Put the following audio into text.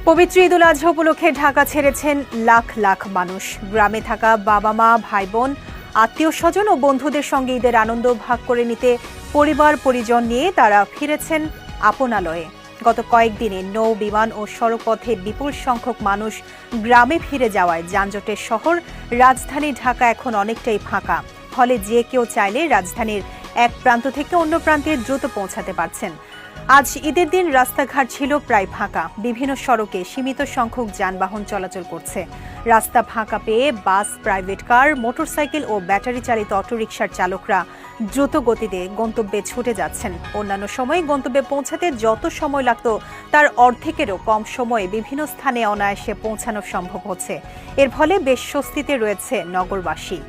পবিত্র ঈদ উল আজহা উপলক্ষে ঢাকা ছেড়েছেন লাখ লাখ মানুষ। গ্রামে থাকা বাবা মা, ভাই বোন, আত্মীয় স্বজন ও বন্ধুদের সঙ্গে ঈদের আনন্দ ভাগ করে নিতে পরিবার পরিজন নিয়ে তারা ফিরেছেন আপনালয়ে। গত কয়েকদিনে নৌ, বিমান ও সড়কপথে বিপুল সংখ্যক মানুষ গ্রামে ফিরে যাওয়ায় যানজটের শহর রাজধানী ঢাকা এখন অনেকটাই ফাঁকা। ফলে যে কেউ চাইলে রাজধানীর এক প্রান্ত থেকে অন্য প্রান্তে দ্রুত পৌঁছাতে পারছেন। আজ ঈদের দিন রাস্তাঘাট ছিল প্রায় ফাঁকা। বিভিন্ন সড়কে সীমিত সংখ্যক যানবাহন চলাচল করছে। রাস্তা ফাঁকা পেয়ে বাস, প্রাইভেট কার, মোটরসাইকেল ও ব্যাটারি চালিত অটোরিকশার চালকরা দ্রুত গতিতে গন্তব্যে ছুটে যাচ্ছেন। অন্যান্য সময়ে গন্তব্যে পৌঁছাতে যত সময় লাগত তার অর্ধেকেরও কম সময়ে বিভিন্ন স্থানে অনায়াসে পৌঁছানো সম্ভব হচ্ছে। এর ফলে বেশ স্বস্তিতে রয়েছে নগরবাসী।